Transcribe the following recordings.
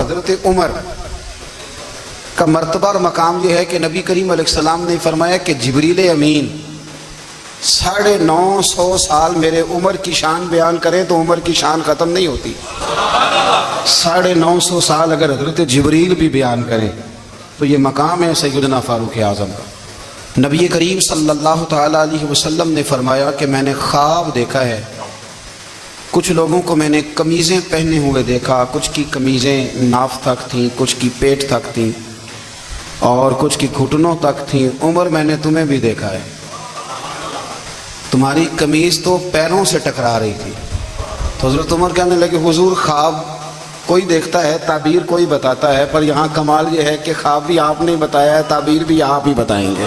حضرت عمر کا مرتبہ اور مقام یہ ہے کہ نبی کریم علیہ السلام نے فرمایا کہ جبریل امین 950 سال میرے عمر کی شان بیان کرے تو عمر کی شان ختم نہیں ہوتی۔ 950 سال اگر حضرت جبریل بھی بیان کرے تو یہ مقام ہے سیدنا فاروق اعظم کا۔ نبی کریم صلی اللہ تعالیٰ علیہ وسلم نے فرمایا کہ میں نے خواب دیکھا ہے، کچھ لوگوں کو میں نے قمیضیں پہنے ہوئے دیکھا، کچھ کی قمیضیں ناف تک تھیں، کچھ کی پیٹ تک تھیں اور کچھ کی گھٹنوں تک تھیں۔ عمر میں نے تمہیں بھی دیکھا ہے، تمہاری قمیض تو پیروں سے ٹکرا رہی تھی۔ تو حضرت عمر کہنے لگے حضور خواب کوئی دیکھتا ہے، تعبیر کوئی بتاتا ہے، پر یہاں کمال یہ ہے کہ خواب بھی آپ نے بتایا ہے، تعبیر بھی آپ ہی بتائیں گے۔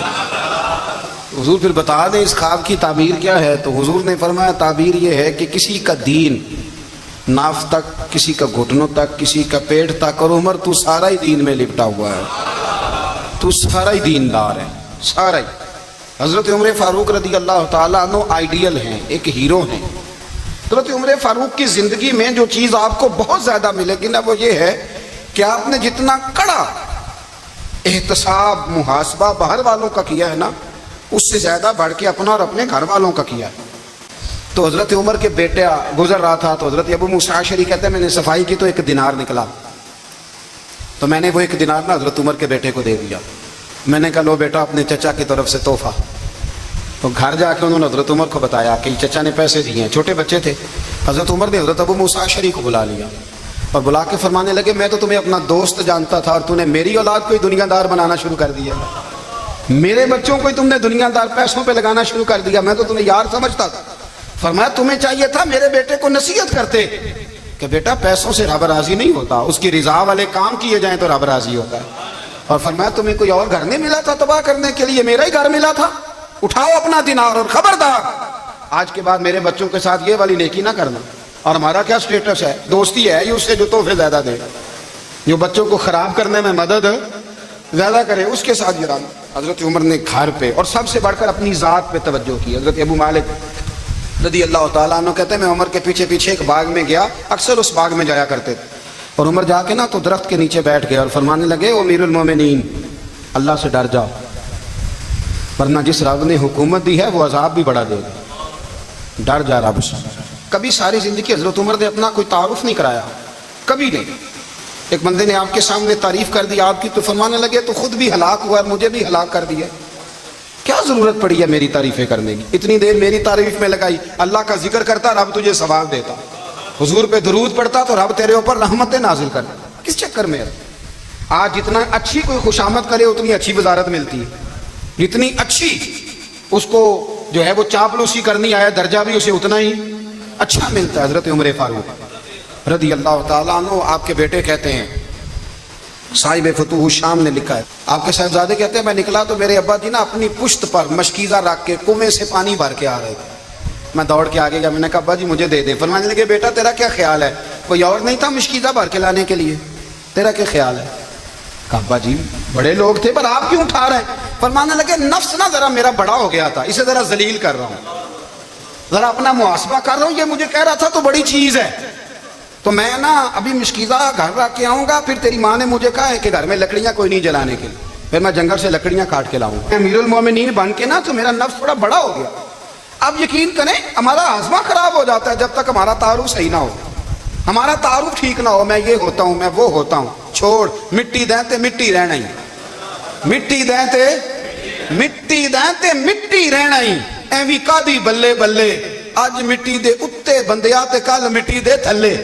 حضور پھر بتا دیں اس خواب کی تعبیر کیا ہے؟ تو حضور نے فرمایا تعبیر یہ ہے کہ کسی کا دین ناف تک، کسی کا گھٹنوں تک، کسی کا پیٹ تک، اور عمر تو سارا ہی دین میں لپٹا ہوا ہے، تو سارا ہی دیندار ہے، سارا ہی۔ حضرت عمر فاروق رضی اللہ تعالیٰ عنہ آئیڈیل ہیں، ایک ہیرو ہیں۔ حضرت عمر فاروق کی زندگی میں جو چیز آپ کو بہت زیادہ ملے گی نا، وہ یہ ہے کہ آپ نے جتنا کڑا احتساب محاسبہ باہر والوں کا کیا ہے نا، اس سے زیادہ بڑھ کے اپنا اور اپنے گھر والوں کا کیا ہے۔ تو حضرت عمر کے بیٹا گزر رہا تھا تو حضرت ابو موسیٰ اشعری کہتے ہیں میں نے صفائی کی تو 1 دینار نکلا، تو میں نے وہ 1 دینار نا حضرت عمر کے بیٹے کو دے دیا۔ میں نے کہا لو بیٹا اپنے چچا کی طرف سے تحفہ۔ تو گھر جا کے انہوں نے حضرت عمر کو بتایا کہ چچا نے پیسے دیے ہیں، چھوٹے بچے تھے۔ حضرت عمر نے حضرت ابو موسیٰ اشعری کو بلا لیا اور بلا کے فرمانے لگے میں تو تمہیں اپنا دوست جانتا تھا اور تو نے میری اولاد کو ہی دنیا دار بنانا شروع کر دیا، میرے بچوں کو ہی تم نے دنیا دار پیسوں پہ لگانا شروع کر دیا، میں تو تمہیں یار سمجھتا تھا۔ فرمایا تمہیں چاہیے تھا میرے بیٹے کو نصیحت کرتے کہ بیٹا پیسوں سے رب راضی نہیں ہوتا، اس کی رضا والے کام کیے جائیں تو رب راضی ہوتا ہے۔ اور فرمایا تمہیں کوئی اور گھر نہیں ملا تھا تباہ کرنے کے لیے، میرا ہی گھر ملا تھا، اٹھاؤ اپنا دینار اور خبردار آج کے بعد میرے بچوں کے ساتھ یہ والی نیکی نہ کرنا۔ اور ہمارا کیا سٹیٹس ہے؟ دوستی ہے اس سے جو تحفے زیادہ دے، جو بچوں کو خراب کرنے میں مدد زیادہ کرے اس کے ساتھ یہ رہنا۔ حضرت عمر نے گھر پہ اور سب سے بڑھ کر اپنی ذات پہ توجہ کی۔ حضرت ابو مالک رضی اللہ تعالیٰ عنہ کہتے ہیں میں عمر کے پیچھے پیچھے ایک باغ میں گیا، اکثر اس باغ میں جایا کرتے تھے، اور عمر جا کے نا تو درخت کے نیچے بیٹھ گئے اور فرمانے لگے امیر المومنین اللہ سے ڈر جاؤ، ورنہ جس رب نے حکومت دی ہے وہ عذاب بھی بڑھا دے گا، ڈر جا رب سے۔ کبھی ساری زندگی حضرت عمر نے اپنا کوئی تعارف نہیں کرایا، کبھی نہیں۔ ایک بندے نے آپ کے سامنے تعریف کر دی آپ کی تو فرمانے لگے تو خود بھی ہلاک ہوا اور مجھے بھی ہلاک کر دیا، کیا ضرورت پڑی ہے میری تعریفیں کرنے کی؟ اتنی دیر میری تعریف میں لگائی، اللہ کا ذکر کرتا رب تجھے ثواب دیتا، حضور پہ درود پڑھتا تو رب تیرے اوپر رحمتیں نازل کرتا، کس چکر میں ہے؟ آج جتنا اچھی کوئی خوشامد کرے اتنی اچھی وزارت ملتی ہے، جتنی اچھی اس کو جو ہے وہ چاپلوسی کرنی آیا درجہ بھی اسے اتنا ہی اچھا ملتا ہے۔ حضرت عمر فاروق رضی اللہ تعالیٰ عنہ آپ کے بیٹے کہتے ہیں، صاحب فتوح الشام نے لکھا ہے، آپ کے صاحبزادے کہتے ہیں میں نکلا تو میرے ابا جی نا اپنی پشت پر مشکیزہ رکھ کے کنویں سے پانی بھر کے آ رہے تھے۔ میں دوڑ کے آگے گیا، میں نے کہا ابا جی مجھے دے دے۔ فرمانے لگے بیٹا تیرا کیا خیال ہے؟ کوئی اور نہیں تھا مشکیزہ بھر کے لانے کے لیے، تیرا کیا خیال ہے؟ کہا ابا جی بڑے لوگ تھے پر آپ کیوں اٹھا رہے ہیں؟ فرمانے لگے نفس نا ذرا میرا بڑا ہو گیا تھا، اسے ذرا ذلیل کر رہا ہوں، ذرا اپنا محاسبہ کر رہا ہوں، یہ مجھے کہہ رہا تھا تو بڑی چیز ہے، تو میں نا ابھی مشکیزہ گھر رکھ کے آؤں گا، پھر تیری ماں نے مجھے کہا ہے کہ گھر میں لکڑیاں کوئی نہیں جلانے کے لیے، پھر میں جنگل سے لکڑیاں کاٹ کے لاؤں گا۔ امیر المومنین بن کے نا تو میرا نفس تھوڑا بڑا ہو گیا۔ اب یقین کریں ہمارا ہاضمہ خراب ہو جاتا ہے جب تک ہمارا تعارف صحیح نہ ہو، ہمارا تعارف ٹھیک نہ ہو، میں یہ ہوتا ہوں میں وہ ہوتا ہوں، چھوڑ مٹی دیں تے مٹی رہنا ہی، مٹی دیں تے مٹی دیں تے مٹی رہنا ہی، ایویں کادی بلے بلے اج مٹی دے اتے بندیا تے کل مٹی دے تھلے،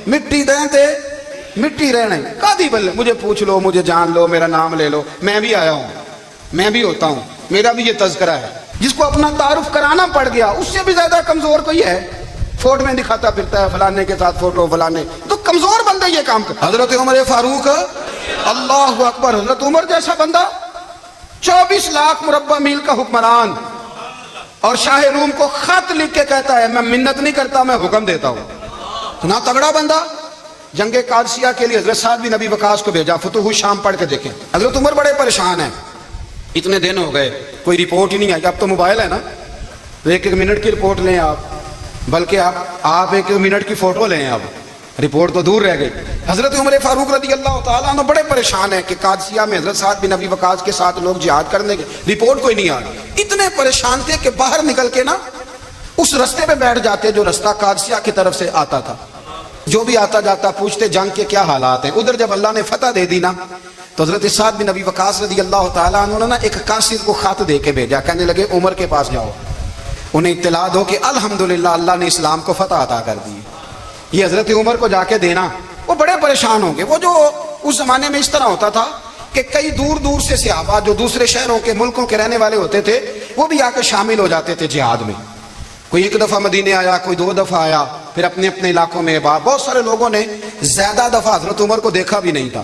مٹی دیں تے مٹی رہنا ہی، کادی بلے، مجھے پوچھ لو مجھے جان لو میرا نام لے لو، میں بھی آیا ہوں، میں بھی ہوتا ہوں، میرا بھی یہ تذکرہ ہے۔ جس کو اپنا تعارف کرانا پڑ گیا اس سے بھی زیادہ کمزور کوئی ہے؟ فوٹو میں دکھاتا پھرتا ہے فلانے کے ساتھ فوٹو فلانے، تو کمزور بندہ یہ کام کرتا۔ حضرت عمر فاروق اللہ اکبر، حضرت عمر جیسا بندہ 24 لاکھ مربع میل کا حکمران، اور شاہ روم کو خط لکھ کے کہتا ہے میں منت نہیں کرتا میں حکم دیتا ہوں، اتنا تگڑا بندہ۔ جنگ قادسیہ کے لیے حضرت سعد بن ابی وقاص کو بھیجا، فتوح الشام پڑھ کے دیکھیں۔ حضرت عمر بڑے پریشان ہیں، اتنے دن ہو گئے کوئی رپورٹ ہی نہیں آئی، اب تو موبائل ہے نا تو 1 منٹ کی رپورٹ لیں آپ، بلکہ آپ 1 منٹ کی فوٹو لیں اب، رپورٹ تو دور رہ گئی. حضرت عمر فاروق رضی اللہ تعالیٰ عنہ بڑے پریشان ہیں کہ قادسیہ میں حضرت سعد بن ابی وقاص کے ساتھ لوگ جہاد کرنے کے رپورٹ کوئی نہیں آ رہی. اتنے پریشان تھے کہ باہر نکل کے نا اس رستے پہ بیٹھ جاتے جو رستہ قادسیہ کی طرف سے آتا تھا. جو بھی آتا جاتا پوچھتے جنگ کے کیا حالات ہیں. ادھر جب اللہ نے فتح دے دی نا تو حضرت سعد بن ابی وقاص رضی اللہ تعالیٰ عنہ نے ایک قاصد کو خط دے کے بھیجا. کہنے لگے عمر کے پاس جاؤ, انہیں اطلاع دو کہ الحمدللہ اللہ نے اسلام کو فتح عطا کر دی. یہ حضرت عمر کو جا کے دینا. وہ بڑے پریشان ہوں گے. وہ جو اس زمانے میں اس طرح ہوتا تھا کہ کئی دور دور سے صحابہ جو دوسرے شہروں کے ملکوں کے رہنے والے ہوتے تھے وہ بھی آ کے شامل ہو جاتے تھے جہاد میں. کوئی ایک دفعہ مدینے آیا, کوئی 2 دفعہ آیا, پھر اپنے اپنے علاقوں میں. بہت سارے لوگوں نے زیادہ دفعہ حضرت عمر کو دیکھا بھی نہیں تھا.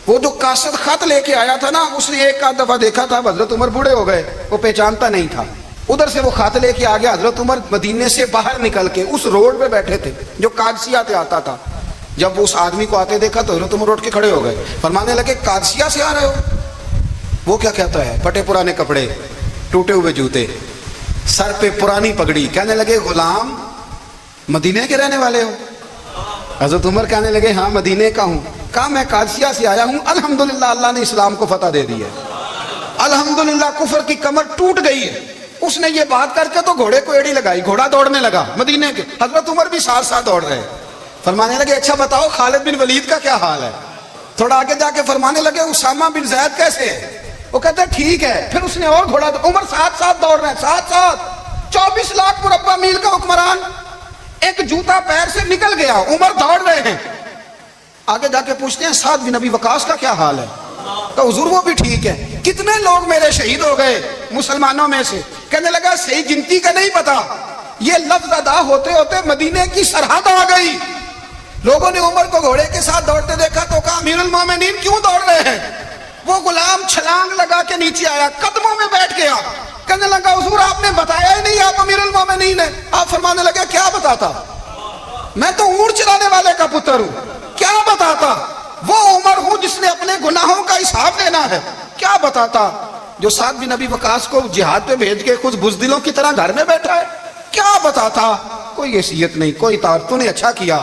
وہ جو قاصد خط لے کے آیا تھا نا اس نے ایک آدھ دفعہ دیکھا تھا. حضرت عمر بوڑھے ہو گئے, وہ پہچانتا نہیں تھا. ادھر سے وہ خط لے کے آ گیا. حضرت عمر مدینے سے باہر نکل کے اس روڈ پہ بیٹھے تھے جو قادسیہ سے آتا تھا. جب وہ اس آدمی کو آتے دیکھا تو حضرت عمر اٹھ کے کھڑے ہو گئے, فرمانے لگے قادسیہ سے آ رہے ہو؟ وہ کیا کہتا ہے؟ پٹے پرانے کپڑے, ٹوٹے ہوئے جوتے, سر پہ پرانی پگڑی. کہنے لگے غلام مدینے کے رہنے والے ہو؟ حضرت عمر کہنے لگے ہاں مدینے کا ہوں. کہا میں قادسیہ سے آیا ہوں, الحمدللہ اللہ نے اسلام کو فتح دے دی ہے, الحمدللہ کفر کی کمر ٹوٹ گئی ہے. اس نے یہ بات کر کے تو گھوڑے کو ایڑی لگائی, گھوڑا دوڑنے لگا مدینے کے. حضرت عمر بھی ساتھ ساتھ دوڑ رہے. فرمانے لگے اچھا بتاؤ خالد بن ولید کا کیا حال ہے؟ تھوڑا آگے جا کے فرمانے لگے اسامہ بن زید کیسے ہے؟ وہ کہتے ہیں ٹھیک ہے. پھر اس نے اور گھوڑا. عمر ساتھ ساتھ دوڑ رہے ہیں, ساتھ ساتھ. 24 لاکھ مربع میل کا حکمران, ایک جوتا پیر سے نکل گیا, عمر دوڑ رہے ہیں. آگے جا کے پوچھتے ہیں سعد بن ابی وقاص کا کیا حال ہے؟ کہ حضور وہ بھی ٹھیک ہے. کتنے لوگ میرے شہید ہو گئے مسلمانوں میں سے؟ کہنے لگا صحیح گنتی کا نہیں پتا. یہ لفظ ادا ہوتے ہوتے مدینے کی سرحد آ گئی. لوگوں نے عمر کو گھوڑے کے ساتھ دوڑتے دیکھا تو کہا امیر المومنین کیوں دوڑ رہے ہیں؟ وہ غلام چھلانگ لگا کے نیچے آیا, قدموں میں بیٹھ گیا. کہنے لگا حضور آپ نے بتایا ہی نہیں آپ امیر المومنین ہیں. آپ فرمانے لگے کیا بتاتا, میں تو اونٹ چلانے والے کا پتر ہوں, کیا بتاتا. وہ عمر ہوں جس نے اپنے گناہوں کا حساب دینا ہے. کیا بتاتا جو سعد بن ابی وقاص کو جہاد پہ بھیج کے کچھ بزدلوں کی طرح گھر میں بیٹھا ہے. کیا بتاتا. کوئی حیثیت نہیں, کوئی تار. تو نے اچھا کیا,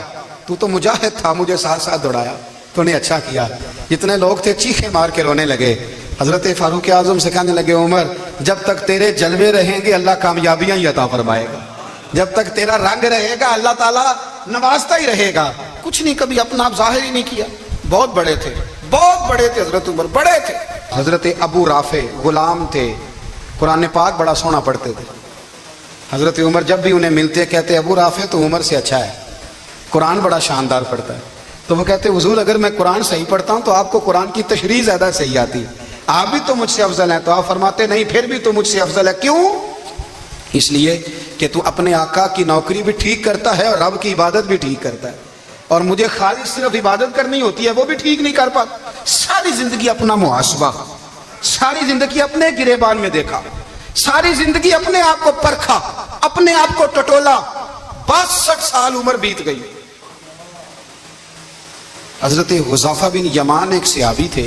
تو مجاہد تھا, مجھے ساتھ ساتھ دوڑایا, تو نے اچھا کیا. جتنے لوگ تھے چیخے مار کے رونے لگے. حضرت فاروق اعظم سے کہنے لگے عمر جب تک تیرے جلوے رہیں گے اللہ کامیابیاں ہی عطا فرمائے گا, جب تک تیرا رنگ رہے گا اللہ تعالیٰ نوازتا ہی رہے گا. کچھ نہیں کبھی اپنا آپ ظاہر ہی نہیں کیا. بہت بڑے تھے, بہت بڑے تھے حضرت عمر, بڑے تھے. حضرت ابو رافع غلام تھے, قرآن پاک بڑا سونا پڑھتے تھے. حضرت عمر جب بھی انہیں ملتے کہتے ابو رافع تو عمر سے اچھا ہے, قرآن بڑا شاندار پڑھتا ہے. تو وہ کہتے حضور اگر میں قرآن صحیح پڑھتا ہوں تو آپ کو قرآن کی تشریح زیادہ صحیح آتی, آپ بھی تو مجھ سے افضل ہیں. تو آپ فرماتے نہیں پھر بھی تو مجھ سے افضل ہے. کیوں؟ اس لیے کہ تو اپنے آقا کی نوکری بھی ٹھیک کرتا ہے اور رب کی عبادت بھی ٹھیک کرتا ہے, اور مجھے خالص صرف عبادت کرنی ہوتی ہے وہ بھی ٹھیک نہیں کر پاتا. ساری زندگی اپنا محاسبہ, ساری زندگی اپنے گریبان میں دیکھا, ساری زندگی اپنے آپ کو پرکھا, اپنے آپ کو ٹٹولا. 62 سال عمر بیت گئی. حضرت حذیفہ بن یمان ایک صحابی تھے,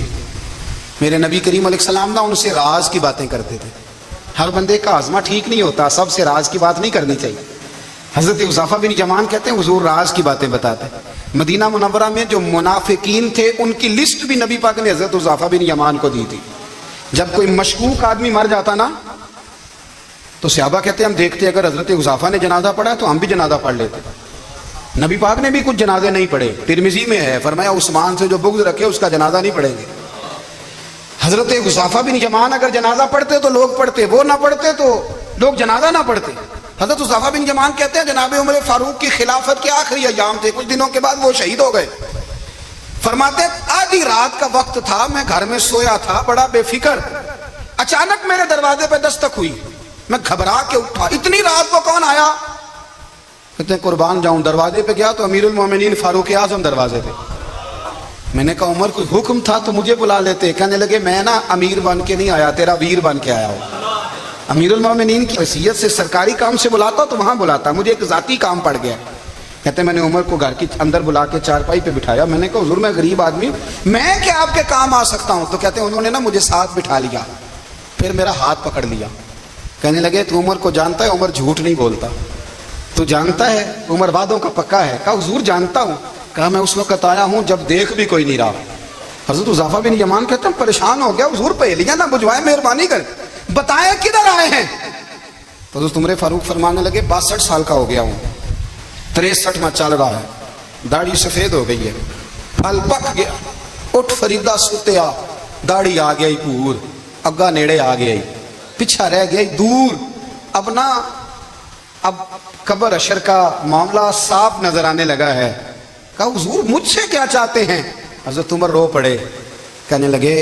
میرے نبی کریم علیہ السلام ان سے راز کی باتیں کرتے تھے. ہر بندے کا ہاضمہ ٹھیک نہیں ہوتا, سب سے راز کی بات نہیں کرنی چاہیے. حضرت حذیفہ بن یمان کہتے ہیں حضور راز کی باتیں بتاتے. مدینہ منورہ میں جو منافقین تھے ان کی لسٹ بھی نبی پاک نے حضرت حذیفہ بن یمان کو دی تھی. جب کوئی مشکوک آدمی مر جاتا نا تو صحابہ کہتے ہیں ہم دیکھتے اگر حضرت حذیفہ نے جنازہ پڑھا تو ہم بھی جنازہ پڑھ لیتے. نبی پاک نے بھی کچھ جنازے نہیں پڑھے. ترمذی میں ہے, فرمایا عثمان سے جو بغض رکھے اس کا جنازہ نہیں پڑھیں گے. حضرت حذیفہ بن یمان اگر جنازہ پڑھتے تو لوگ پڑھتے, وہ نہ پڑھتے تو لوگ جنازہ نہ پڑھتے. حضرت حذیفہ بن یمان کہتے ہیں جناب عمر فاروق کی خلافت کے آخری ایام تھے, کچھ دنوں کے بعد وہ شہید ہو گئے. فرماتے آدھی رات کا وقت تھا, میں گھر میں سویا تھا بڑا بے فکر, اچانک میرے دروازے پہ دستک ہوئی, میں گھبرا کے اٹھا. اتنی رات کو کون آیا؟ کہتے ہیں قربان جاؤں, دروازے پہ گیا تو امیر المومنین فاروق اعظم دروازے پہ. میں نے کہا عمر کوئی حکم تھا تو مجھے بلا لیتے. کہنے لگے میں نا امیر بن کے نہیں آیا, تیرا ویر بن کے آیا ہوں. امیر المومنین کی حیثیت سے سرکاری کام سے بلاتا تو وہاں بلاتا, مجھے ایک ذاتی کام پڑ گیا. کہتے میں نے عمر کو گھر کی اندر بلا کے چارپائی پہ بٹھایا. میں نے کہا حضور میں غریب آدمی ہوں, میں کیا آپ کے کام آ سکتا ہوں؟ تو کہتے ہیں انہوں نے نا مجھے ساتھ بٹھا لیا, پھر میرا ہاتھ پکڑ لیا. کہنے لگے تو عمر کو جانتا ہے؟ عمر جھوٹ نہیں بولتا. تو جانتا ہے عمر وعدوں کا پکا ہے؟ کہا حضور جانتا ہوں. کہا میں اس وقت آیا ہوں جب دیکھ بھی کوئی نہیں رہا. حضرت حذیفہ بن یمان کہتے ہیں پریشان ہو گیا, حضور پہیلیاں نہ بجھوائے, مہربانی کر بتائیں کدھر آئے ہیں. تو حضرت عمر فاروق فرمانے لگے 62 سال کا ہو گیا ہوں, 63 میں چل رہا ہے, داڑھی سفید ہو گئی ہے, پھل پک گیا, اٹھ فریدہ ستیا, داڑھی آ گئی پور, اگا نیڑے آ گئی, پیچھا رہ گئی دور. اب قبر اشر کا معاملہ صاف نظر آنے لگا ہے. کہا حضور مجھ سے کیا چاہتے ہیں؟ حضرت عمر رو پڑے, کہنے لگے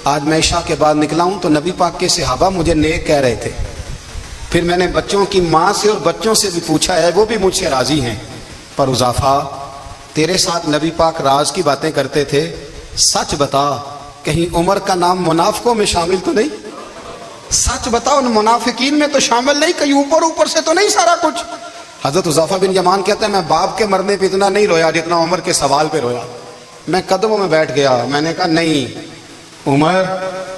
آج میں عشاء کے بعد نکلا ہوں تو نبی پاک کے صحابہ مجھے نیک کہہ رہے تھے, پھر میں نے بچوں کی ماں سے اور بچوں سے بھی پوچھا ہے, وہ بھی مجھ سے راضی ہیں, پر حذیفہ تیرے ساتھ نبی پاک راز کی باتیں کرتے تھے, سچ بتا کہیں عمر کا نام منافقوں میں شامل تو نہیں؟ سچ بتا ان منافقین میں تو شامل نہیں, کہیں اوپر سے تو نہیں سارا کچھ؟ حضرت حذیفہ بن یمان کہتے ہیں میں باپ کے مرنے پہ اتنا نہیں رویا جتنا عمر کے سوال پہ رویا. میں قدموں میں بیٹھ گیا, میں نے کہا نہیں عمر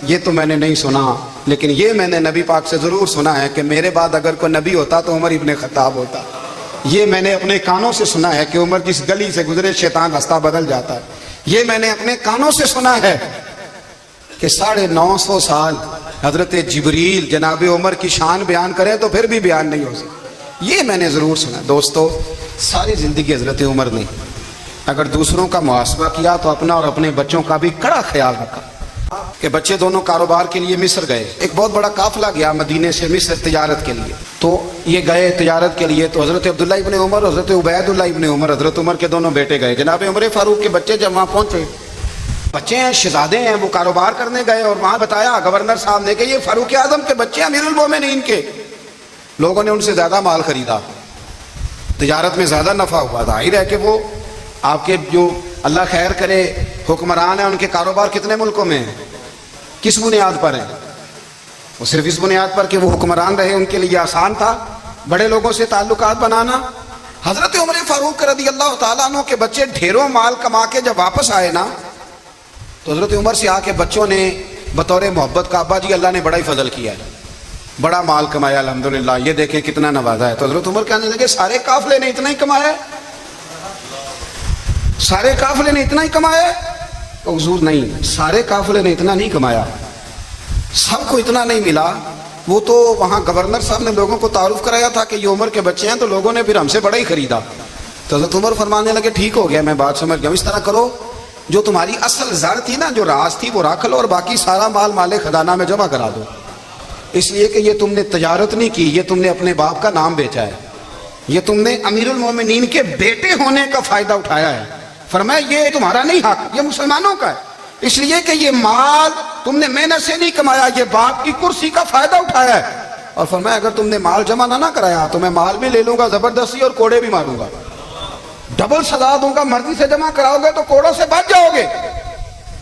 یہ تو میں نے نہیں سنا, لیکن یہ میں نے نبی پاک سے ضرور سنا ہے کہ میرے بعد اگر کوئی نبی ہوتا تو عمر ابن خطاب ہوتا. یہ میں نے اپنے کانوں سے سنا ہے کہ عمر جس گلی سے گزرے شیطان راستہ بدل جاتا ہے. یہ میں نے اپنے کانوں سے سنا ہے کہ 950 سال حضرت جبریل جناب عمر کی شان بیان کریں تو پھر بھی بیان نہیں ہو سکتا. یہ میں نے ضرور سنا. دوستو ساری زندگی حضرت عمر نے اگر دوسروں کا محاسبہ کیا تو اپنا اور اپنے بچوں کا بھی کڑا خیال رکھا کہ بچے دونوں کاروبار کے لیے مصر گئے. ایک بہت بڑا قافلہ گیا مدینے سے مصر تجارت کے لیے, تو یہ گئے تجارت کے لیے. تو حضرت عبداللہ ابن عمر اور حضرت عبید اللہ ابن عمر, حضرت عمر کے دونوں بیٹے گئے. جناب عمر فاروق کے بچے جب وہاں پہنچے, بچے ہیں شہزادے ہیں, وہ کاروبار کرنے گئے اور وہاں بتایا گورنر صاحب نے کہ یہ فاروق اعظم کے بچے امیر المومنین کے. لوگوں نے ان سے زیادہ مال خریدا, تجارت میں زیادہ نفع ہوا. ظاہر ہے کہ وہ آپ کے جو اللہ خیر کرے حکمران ہیں, ان کے کاروبار کتنے ملکوں میں ہیں, کس بنیاد پر ہیں؟ وہ صرف اس بنیاد پر کہ وہ حکمران رہے, ان کے لیے آسان تھا بڑے لوگوں سے تعلقات بنانا. حضرت عمر فاروق رضی اللہ تعالیٰ عنہ کے بچے ڈھیروں مال کما کے جب واپس آئے نا, تو حضرت عمر سے آ کے بچوں نے بطور محبت کا ابا جی اللہ نے بڑا ہی فضل کیا ہے, بڑا مال کمایا الحمدللہ, یہ دیکھیں کتنا نوازا ہے. تو حضرت عمر کہنے لگے سارے قافلے نے اتنا ہی کمایا ہے, سارے قافلے نے اتنا ہی کمایا ہے؟ تو حضور نہیں, سارے قافلے نے اتنا نہیں کمایا, سب کو اتنا نہیں ملا. وہ تو وہاں گورنر صاحب نے لوگوں کو تعارف کرایا تھا کہ یہ عمر کے بچے ہیں, تو لوگوں نے پھر ہم سے بڑا ہی خریدا. تو حضرت عمر فرمانے لگے ٹھیک ہو گیا, میں بات سمجھ گیا, اس طرح کرو جو تمہاری اصل زر تھی نا, جو راز تھی, وہ رکھ لو اور باقی سارا مال خزانہ میں جمع کرا دو. اس لیے کہ یہ تم نے تجارت نہیں کی, یہ تم نے اپنے باپ کا نام بیچا ہے, یہ تم نے امیر المومنین کے بیٹے ہونے کا فائدہ اٹھایا ہے. فرمایا یہ تمہارا نہیں حق, یہ مسلمانوں کا ہے, اس لیے کہ یہ مال تم نے محنت سے نہیں کمایا, یہ باپ کی کرسی کا فائدہ اٹھایا ہے. اور فرمایا اگر تم نے مال جمع نہ کرایا تو میں مال بھی لے لوں گا زبردستی اور کوڑے بھی ماروں گا, ڈبل سزا دوں گا. مرضی سے جمع کراؤ گے تو کوڑوں سے بچ جاؤ گے.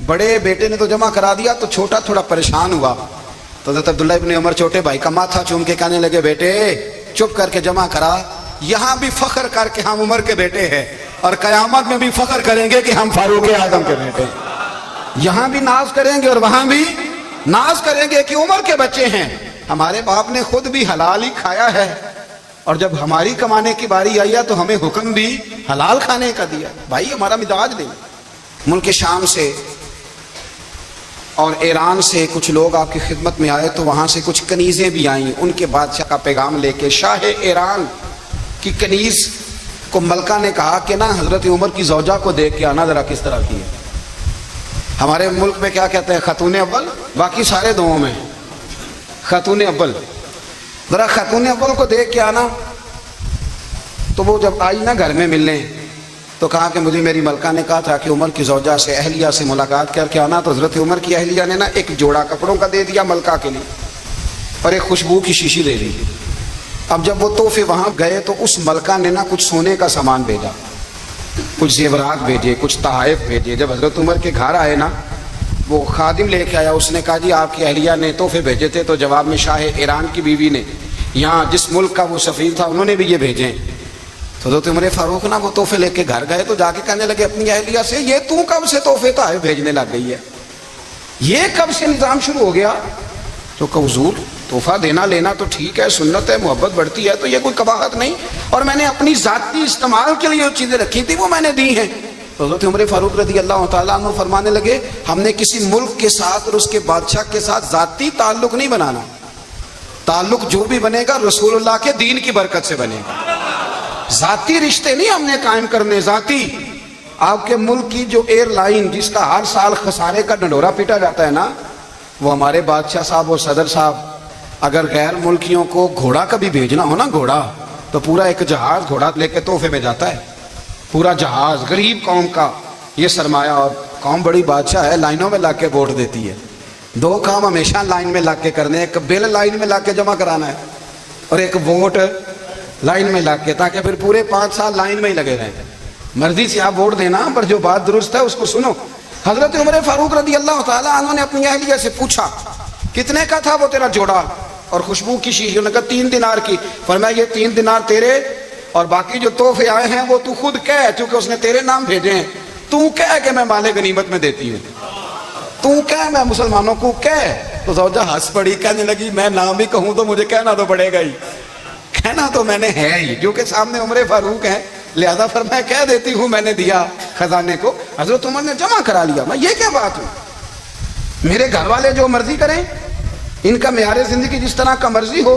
بڑے بیٹے نے تو جمع کرا دیا, تو چھوٹا تھوڑا پریشان ہوا. تو حضرت عبداللہ ابن عمر چھوٹے بھائی کا ماتھا چوم کے کہنے لگے بیٹے چپ کر کے جمع کرا, یہاں بھی فخر کر کے ہم عمر کے بیٹے ہیں, اور قیامت میں بھی فخر کریں گے کہ ہم فاروق اعظم کے بیٹے ہیں. یہاں بھی ناز کریں گے اور وہاں بھی ناز کریں گے کہ عمر کے بچے ہیں. ہمارے باپ نے خود بھی حلال ہی کھایا ہے, اور جب ہماری کمانے کی باری آئی ہے تو ہمیں حکم بھی حلال کھانے کا دیا. بھائی ہمارا مزاج نہیں. ملک شام سے اور ایران سے کچھ لوگ آپ کی خدمت میں آئے, تو وہاں سے کچھ کنیزیں بھی آئیں ان کے بادشاہ کا پیغام لے کے. شاہ ایران کی کنیز کو ملکہ نے کہا کہ نا حضرت عمر کی زوجہ کو دیکھ کے آنا ذرا کس طرح کی ہے. ہمارے ملک میں کیا کہتے ہیں خاتون اول, باقی سارے دعوں میں خاتون اول, ذرا خاتون اول کو دیکھ کے آنا. تو وہ جب آئی نا گھر میں ملنے, تو کہا کہ مجھے میری ملکہ نے کہا تھا کہ عمر کی زوجہ سے اہلیہ سے ملاقات کر کے آنا. تو حضرت عمر کی اہلیہ نے نا ایک جوڑا کپڑوں کا دے دیا ملکہ کے لیے, اور ایک خوشبو کی شیشی دے دی. اب جب وہ تحفے وہاں گئے تو اس ملکہ نے نا کچھ سونے کا سامان بھیجا, کچھ زیورات بھیجے, کچھ تحائف بھیجے. جب حضرت عمر کے گھر آئے نا, وہ خادم لے کے آیا, اس نے کہا جی آپ کی اہلیہ نے تحفے بھیجے تھے. تو جواب میں شاہ ایران کی بیوی نے, یہاں جس ملک کا وہ سفیر تھا, انہوں نے بھی یہ بھیجے. تو حضرت عمر فاروق نا وہ تحفے لے کے گھر گئے, تو جا کے کہنے لگے اپنی اہلیہ سے, یہ تو کب سے تحفے تحائف بھیجنے لگ گئی ہے, یہ کب سے نظام شروع ہو گیا؟ تو کہ حضور تحفہ دینا لینا تو ٹھیک ہے, سنت ہے, محبت بڑھتی ہے, تو یہ کوئی قباحت نہیں, اور میں نے اپنی ذاتی استعمال کے لیے جو چیزیں رکھی تھی وہ میں نے دی ہیں. تو حضرت عمر فاروق رضی اللہ تعالیٰ عنہ فرمانے لگے ہم نے کسی ملک کے ساتھ اور اس کے بادشاہ کے ساتھ ذاتی تعلق نہیں بنانا، تعلق جو بھی بنے گا رسول اللہ کے دین کی برکت سے بنے گا، ذاتی رشتے نہیں ہم نے قائم کرنے، ذاتی۔ آپ کے ملک کی جو ایئر لائن جس کا ہر سال خسارے کا ڈنڈورا پیٹا جاتا ہے نا، وہ ہمارے بادشاہ صاحب اور صدر صاحب اگر غیر ملکیوں کو گھوڑا کبھی بھیجنا ہو نا، گھوڑا، تو پورا ایک جہاز گھوڑا لے کے تحفے میں جاتا ہے، پورا جہاز غریب قوم کا یہ سرمایہ، اور قوم بڑی بادشاہ ہے، لائنوں میں لا کے ووٹ دیتی ہے۔ دو کام ہمیشہ لائن میں لا کے کرنے، ایک بل لائن میں لا کے جمع کرانا ہے اور ایک ووٹ لائن میں لا کے، تاکہ پھر پورے 5 سال لائن میں ہی لگے رہیں۔ مرضی سے آپ ووٹ دینا، پر جو بات درست ہے اس کو سنو۔ حضرت عمر فاروق رضی اللہ تعالیٰ عنہ نے اپنی اہلیہ سے پوچھا کتنے کا تھا وہ تیرا جوڑا اور خوشبو کی شیشی؟ انہوں نے کہا 3 دینار کی۔ فرمایا یہ 3 دینار تیرے اور باقی جو تحفے آئے ہیں وہ تو خود کہہ، کیونکہ اس نے تیرے نام بھیجے ہیں، تو کہہ کہ میں مال غنیمت میں دیتی ہوں، تو کہہ میں مسلمانوں کو کہہ۔ تو زوجہ ہنس پڑی، کہنے لگی میں نام ہی کہوں تو مجھے کہنا تو پڑے گا ہی، کہنا تو میں نے ہے ہی، جو کہ سامنے عمر فاروق ہے، لہذا فرمایا کہہ دیتی ہوں میں نے دیا خزانے کو۔ حضرت عمر نے جمع کرا لیا۔ میں یہ کیا بات ہوں، میرے گھر والے جو مرضی کریں، ان کا معیار زندگی جس طرح کا مرضی ہو،